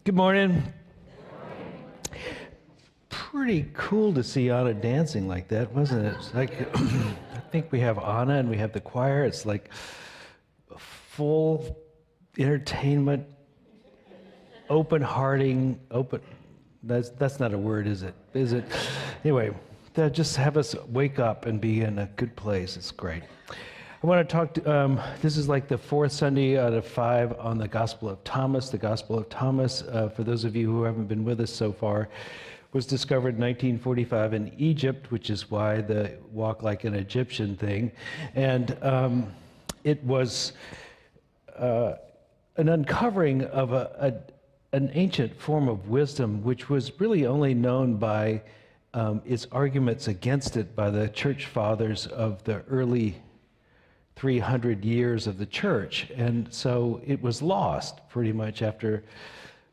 Good morning. Pretty cool to see Anna dancing like that, wasn't it? It's like, I think we have Anna and we have the choir. It's like a full entertainment, open, that's not a word, is it? Is it? Anyway, just have us wake up and be in a good place. It's great. I want to talk to, this is like the fourth Sunday out of 5 on the Gospel of Thomas. The Gospel of Thomas, for those of you who haven't been with us so far, was discovered in 1945 in Egypt, which is why the walk like an Egyptian thing. And it was an uncovering of an ancient form of wisdom, which was really only known by its arguments against it by the church fathers of the early 300 years of the church. And so it was lost pretty much after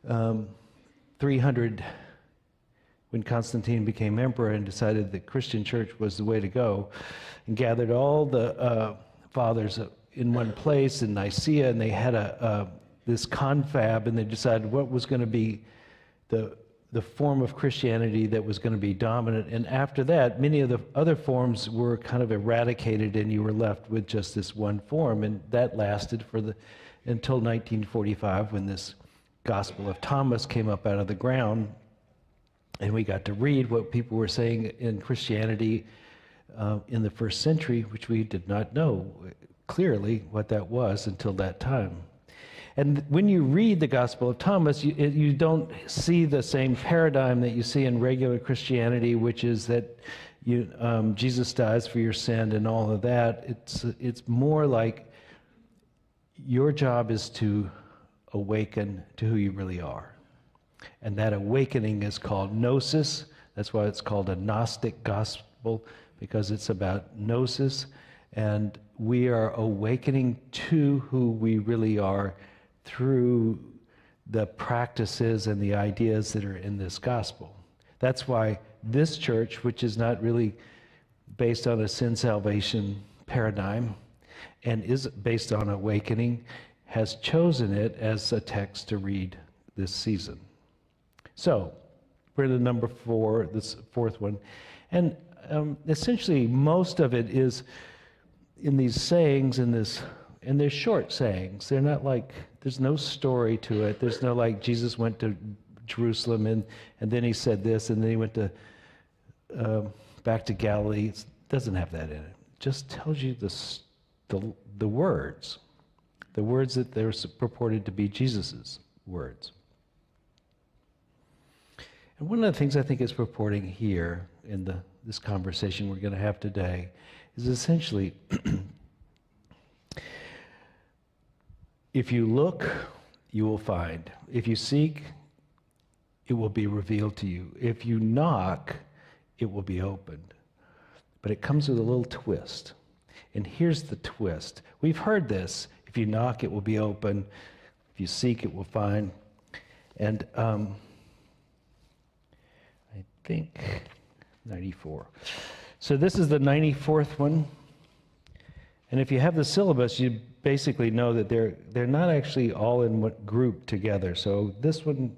300, when Constantine became emperor and decided the Christian church was the way to go, and gathered all the fathers in one place in Nicaea, and they had this confab, and they decided what was going to be the form of Christianity that was going to be dominant. And after that, many of the other forms were kind of eradicated, and you were left with just this one form. And that lasted until 1945, when this Gospel of Thomas came up out of the ground, and we got to read what people were saying in Christianity in the first century, which we did not know clearly what that was until that time. And when you read the Gospel of Thomas, you don't see the same paradigm that you see in regular Christianity, which is that Jesus dies for your sin and all of that. It's more like your job is to awaken to who you really are. And that awakening is called gnosis. That's why it's called a Gnostic gospel, because it's about gnosis. And we are awakening to who we really are through the practices and the ideas that are in this gospel. That's why this church, which is not really based on a sin salvation paradigm and is based on awakening, has chosen it as a text to read this season. So we're in the number 4, this fourth one. And essentially most of it is in these sayings, and they're short sayings. They're not like, there's no story to it. There's no like Jesus went to Jerusalem and then he said this, and then he went to back to Galilee. It doesn't have that in it. It just tells you the words that they're purported to be Jesus's words. And one of the things I think it's purporting here in this conversation we're going to have today is essentially, if you look, you will find. If you seek, it will be revealed to you. If you knock, it will be opened. But it comes with a little twist. And here's the twist. We've heard this. If you knock, it will be open. If you seek, it will find. And I think 94. So this is the 94th one. And if you have the syllabus, you basically know that they're not actually all in one group together. So this one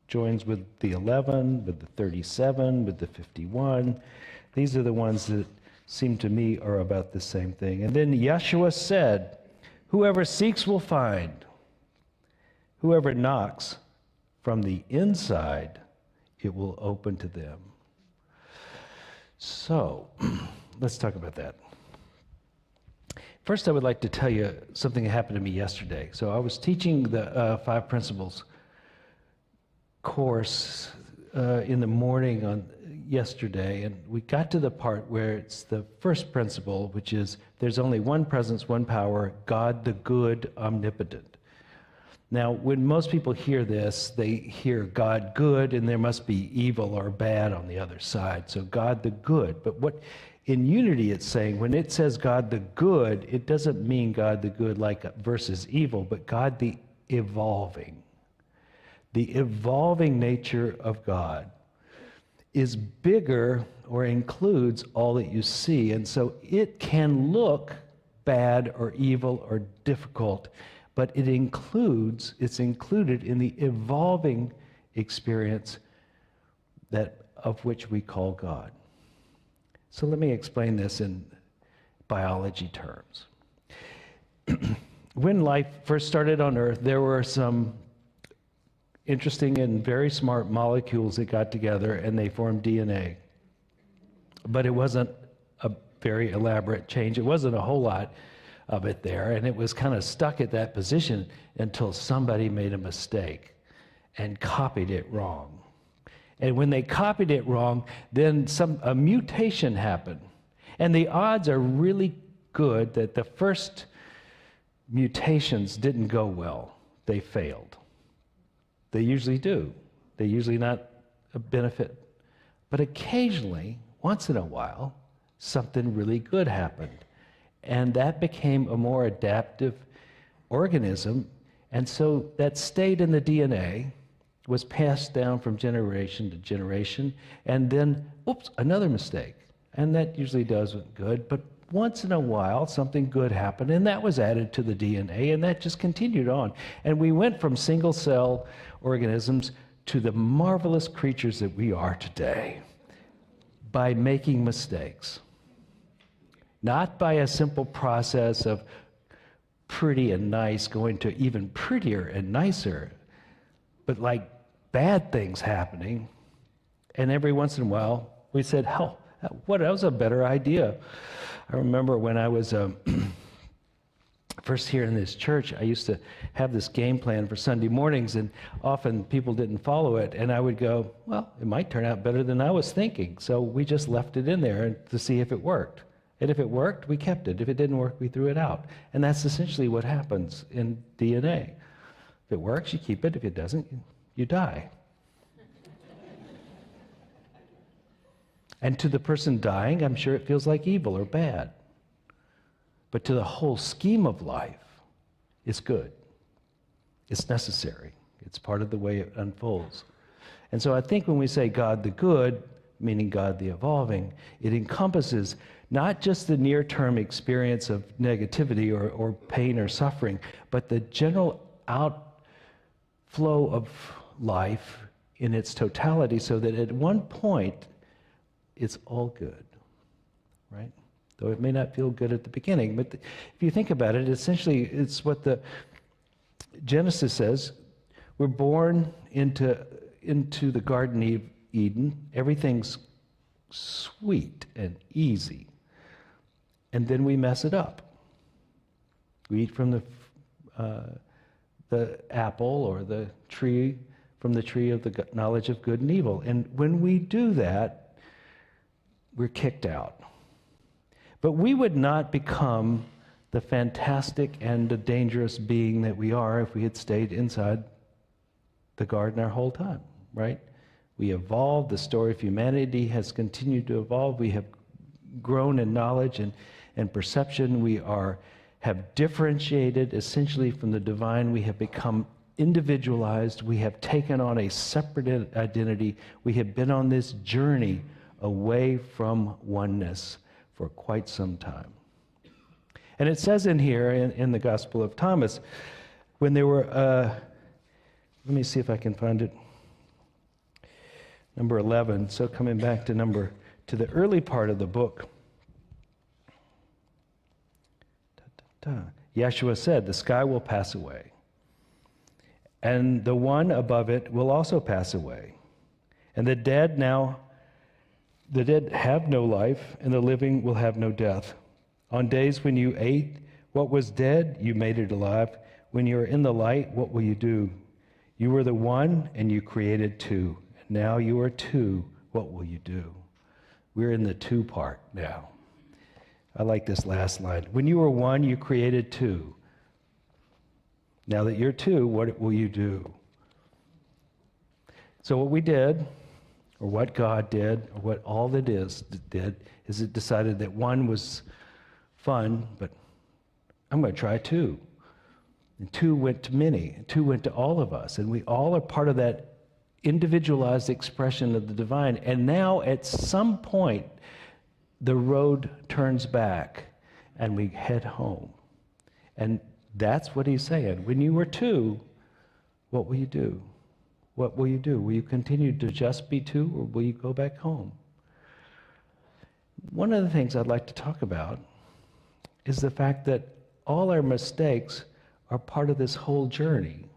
joins with the 11, with the 37, with the 51. These are the ones that seem to me are about the same thing. And then Yeshua said, "Whoever seeks will find. Whoever knocks from the inside, it will open to them." So let's talk about that. First, I would like to tell you something that happened to me yesterday. So I was teaching the 5 Principles course in the morning on yesterday, and we got to the part where it's the first principle, which is there's only one presence, one power, God the good, omnipotent. Now, when most people hear this, they hear God good, and there must be evil or bad on the other side. So God the good. But what in unity it's saying, when it says God the good, it doesn't mean God the good like versus evil, but God the evolving. The evolving nature of God is bigger or includes all that you see. And so it can look bad or evil or difficult, but it's included in the evolving experience of which we call God. So let me explain this in biology terms. When life first started on Earth, there were some interesting and very smart molecules that got together and they formed DNA. But it wasn't a very elaborate change. It wasn't a whole lot of it there, and it was kind of stuck at that position until somebody made a mistake and copied it wrong. And when they copied it wrong, then a mutation happened. And the odds are really good that the first mutations didn't go well. They failed. They usually do. They're usually not a benefit. But occasionally, once in a while, something really good happened. And that became a more adaptive organism. And so that stayed in the DNA, was passed down from generation to generation, and then, oops, another mistake. And that usually doesn't good, but once in a while, something good happened, and that was added to the DNA, and that just continued on. And we went from single-cell organisms to the marvelous creatures that we are today by making mistakes. Not by a simple process of pretty and nice going to even prettier and nicer, but like bad things happening. And every once in a while, we said, oh, that was a better idea. I remember when I was first here in this church, I used to have this game plan for Sunday mornings, and often people didn't follow it, and I would go, well, it might turn out better than I was thinking. So we just left it in there to see if it worked. And if it worked, we kept it. If it didn't work, we threw it out. And that's essentially what happens in DNA. If it works, you keep it. If it doesn't, you die. And to the person dying, I'm sure it feels like evil or bad. But to the whole scheme of life, it's good. It's necessary. It's part of the way it unfolds. And so I think when we say God the good, meaning God the evolving, it encompasses not just the near-term experience of negativity or pain or suffering, but the general outflow of life in its totality, so that at one point, it's all good, right? Though it may not feel good at the beginning. But if you think about it, essentially, it's what the Genesis says. We're born into the Garden of Eden. Everything's sweet and easy. And then we mess it up. We eat from the apple or the tree, from the tree of the knowledge of good and evil. And when we do that, we're kicked out. But we would not become the fantastic and the dangerous being that we are if we had stayed inside the garden our whole time, right? We evolved. The story of humanity has continued to evolve. We have grown in knowledge and perception. We have differentiated essentially from the divine. We have become individualized. We have taken on a separate identity. We have been on this journey away from oneness for quite some time. And it says in here, in the Gospel of Thomas, when they were, let me see if I can find it, number 11, so coming back to the early part of the book, Yeshua said, the sky will pass away, and the one above it will also pass away, and the dead have no life, and the living will have no death. On days when you ate what was dead, you made it alive. When you are in the light, what will you do? You were the one, and you created two. Now you are two, what will you do? We're in the two part now. I like this last line. When you were one, you created two. Now that you're two, what will you do? So what we did, or what God did, or what all that did, is it decided that one was fun, but I'm going to try two. And two went to many, and two went to all of us, and we all are part of that individualized expression of the divine. And now, at some point, the road turns back, and we head home. And That's what he's saying. When you were 2, what will you do? What will you do? Will you continue to just be 2, or will you go back home? One of the things I'd like to talk about is the fact that all our mistakes are part of this whole journey,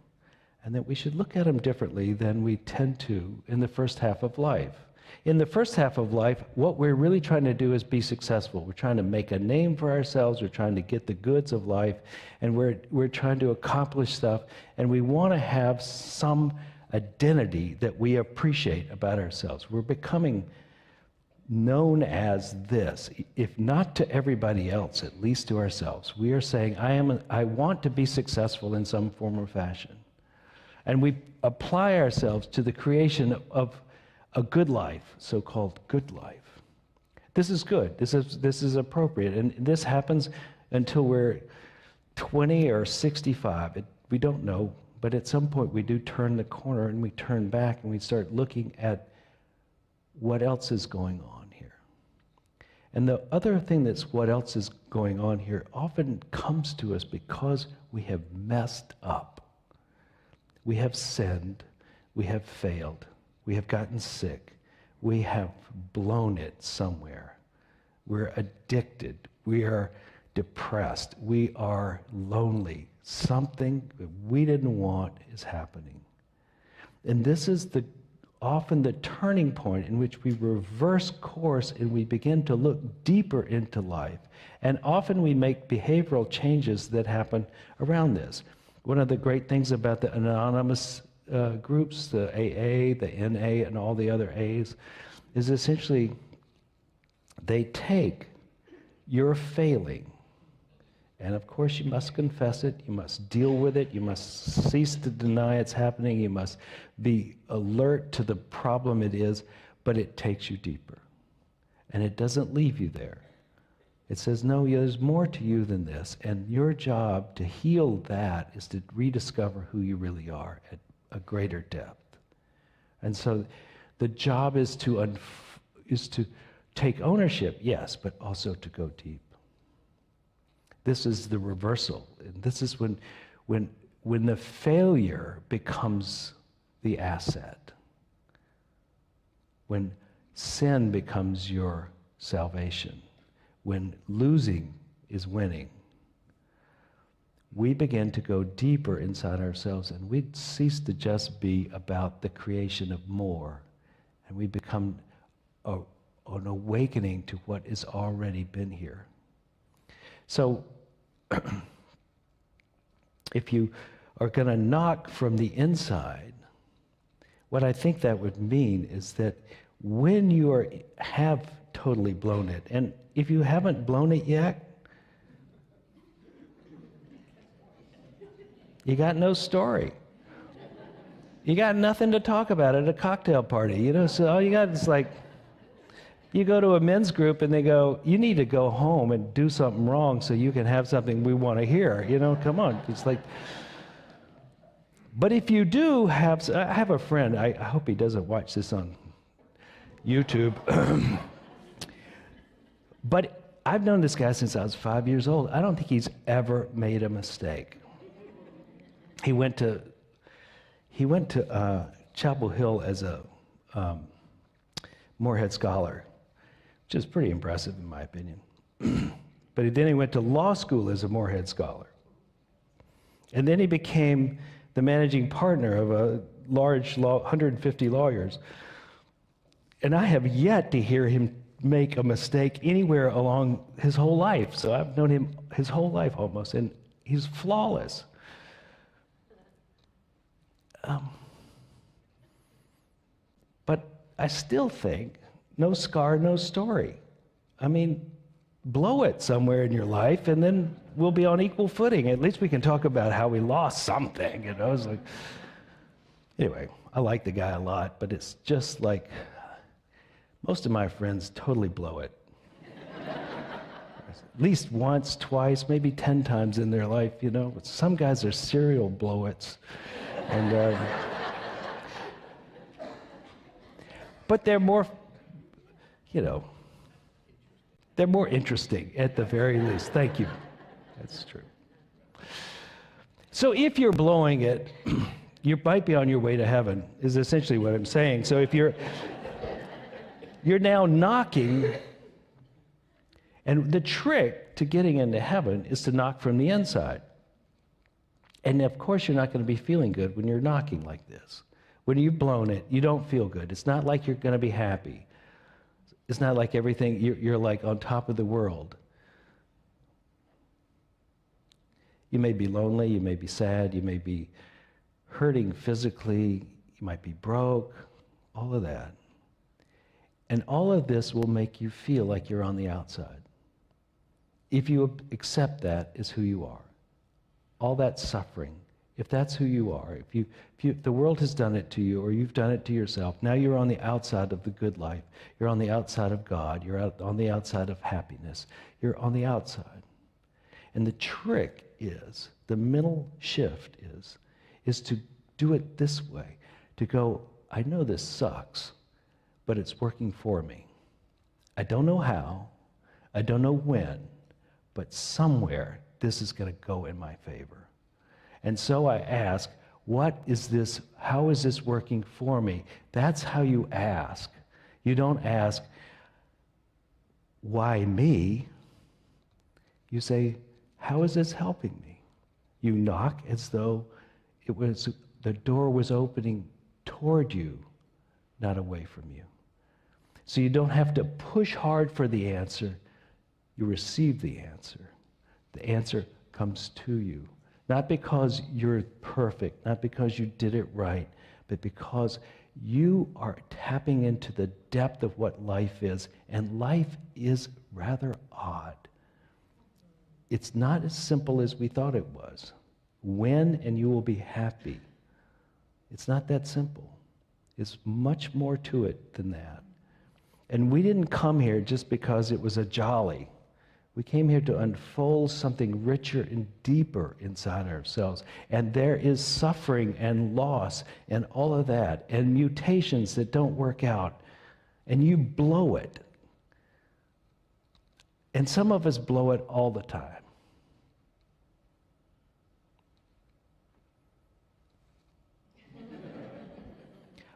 and that we should look at them differently than we tend to in the first half of life. In the first half of life, what we're really trying to do is be successful. We're trying to make a name for ourselves. We're trying to get the goods of life, and we're trying to accomplish stuff, and we want to have some identity that we appreciate about ourselves. We're becoming known as this, if not to everybody else, at least to ourselves. We are saying, I want to be successful in some form or fashion. And we apply ourselves to the creation of a good life, so-called good life. This is good. This is appropriate. And this happens until we're 20 or 65. We don't know, but at some point we do turn the corner and we turn back and we start looking at what else is going on here. And the other thing that's what else is going on here often comes to us because we have messed up. We have sinned. We have failed. We have gotten sick. We have blown it somewhere. We're addicted. We are depressed. We are lonely. Something that we didn't want is happening. And this is often the turning point in which we reverse course and we begin to look deeper into life. And often we make behavioral changes that happen around this. One of the great things about the anonymous groups, the AA, the NA, and all the other A's, is essentially they take your failing, and of course you must confess it, you must deal with it, you must cease to deny it's happening, you must be alert to the problem it is, but it takes you deeper. And it doesn't leave you there. It says, no, there's more to you than this, and your job to heal that is to rediscover who you really are at a greater depth. And so the job is to take ownership, yes, but also to go deep. This is the reversal. And this is when the failure becomes the asset. When sin becomes your salvation. When losing is winning. We begin to go deeper inside ourselves, and we cease to just be about the creation of more, and we become an awakening to what has already been here. So, if you are going to knock from the inside, what I think that would mean is that when you have totally blown it, and if you haven't blown it yet, you got no story. You got nothing to talk about at a cocktail party, so all you got is like, you go to a men's group and they go, you need to go home and do something wrong so you can have something we want to hear, come on. It's like, but if you do have, I have a friend, I hope he doesn't watch this on YouTube, but I've known this guy since I was 5 years old. I don't think he's ever made a mistake. He went to Chapel Hill as a Moorhead Scholar, which is pretty impressive in my opinion. But then he went to law school as a Moorhead Scholar. And then he became the managing partner of a large 150 lawyers. And I have yet to hear him make a mistake anywhere along his whole life. So I've known him his whole life almost, and he's flawless. But I still think, no scar, no story. I mean, blow it somewhere in your life, and then we'll be on equal footing. At least we can talk about how we lost something, It's like, anyway, I like the guy a lot, but it's just like, most of my friends totally blow it. At least once, twice, maybe 10 times in their life, Some guys are serial blow-its. And, but they're more, they're more interesting at the very least. Thank you. That's true. So if you're blowing it, you might be on your way to heaven, is essentially what I'm saying. So if you're now knocking, and the trick to getting into heaven is to knock from the inside. And of course, you're not going to be feeling good when you're knocking like this. When you've blown it, you don't feel good. It's not like you're going to be happy. It's not like everything, you're like on top of the world. You may be lonely, you may be sad, you may be hurting physically, you might be broke, all of that. And all of this will make you feel like you're on the outside. If you accept that as who you are, all that suffering, if that's who you are, if the world has done it to you or you've done it to yourself, now you're on the outside of the good life. You're on the outside of God. You're on the outside of happiness. You're on the outside. And the trick is, the mental shift is to do it this way, to go, I know this sucks, but it's working for me. I don't know how, I don't know when, but somewhere this is going to go in my favor. And so I ask, what is this? How is this working for me? That's how you ask. You don't ask, why me? You say, how is this helping me? You knock as though the door was opening toward you, not away from you. So you don't have to push hard for the answer. You receive the answer. The answer comes to you. Not because you're perfect, not because you did it right, but because you are tapping into the depth of what life is. And life is rather odd. It's not as simple as we thought it was. Win and you will be happy. It's not that simple. It's much more to it than that. And we didn't come here just because it was a jolly. We came here to unfold something richer and deeper inside ourselves. And there is suffering and loss and all of that, and mutations that don't work out. And you blow it. And some of us blow it all the time.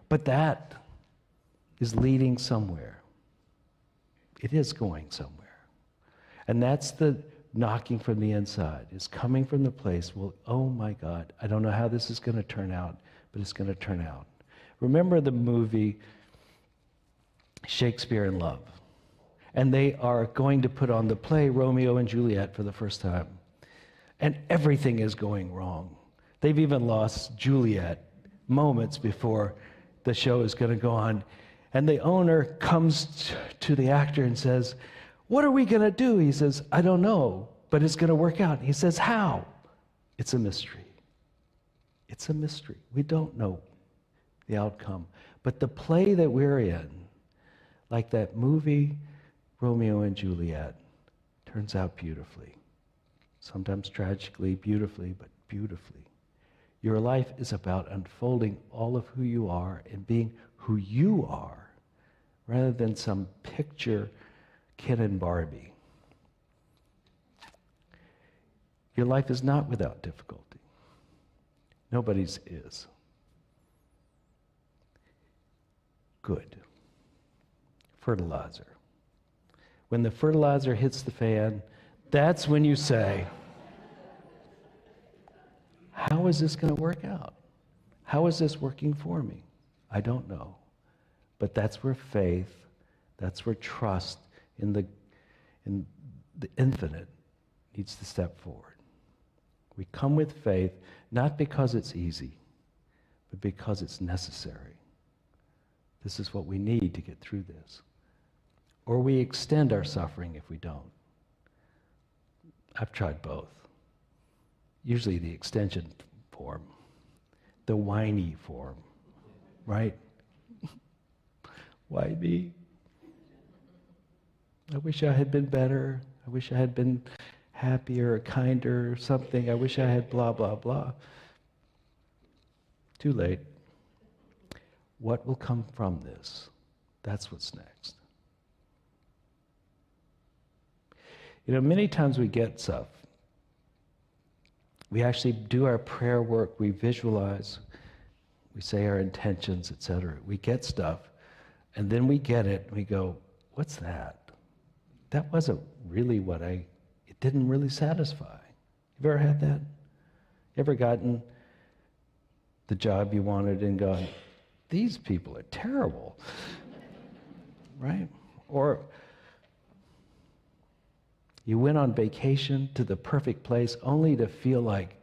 But that is leading somewhere. It is going somewhere. And that's the knocking from the inside. It's coming from the place, well, oh my God, I don't know how this is going to turn out, but it's going to turn out. Remember the movie Shakespeare in Love? And they are going to put on the play Romeo and Juliet for the first time. And everything is going wrong. They've even lost Juliet moments before the show is going to go on. And the owner comes to the actor and says, what are we going to do? He says, I don't know, but it's going to work out. He says, how? It's a mystery. It's a mystery. We don't know the outcome. But the play that we're in, like that movie, Romeo and Juliet, turns out beautifully. Sometimes tragically, beautifully, but beautifully. Your life is about unfolding all of who you are and being who you are, rather than some picture Ken and Barbie. Your life is not without difficulty. Nobody's is. Good. Fertilizer. When the fertilizer hits the fan, that's when you say, how is this going to work out? How is this working for me? I don't know. But that's where faith, that's where trust in the infinite needs to step forward. We come with faith not because it's easy, but because it's necessary. This is what we need to get through this. Or we extend our suffering if we don't. I've tried both. Usually the extension form, the whiny form, right? Why me? I wish I had been better. I wish I had been happier or kinder or something. I wish I had blah, blah, blah. Too late. What will come from this? That's what's next. You know, many times we get stuff We actually do our prayer work. We visualize. We say our intentions, etc. We get stuff, and then we get it, and we go, what's that? That wasn't really it didn't really satisfy. Have you ever had that? You ever gotten the job you wanted and gone, these people are terrible, right? Or you went on vacation to the perfect place only to feel like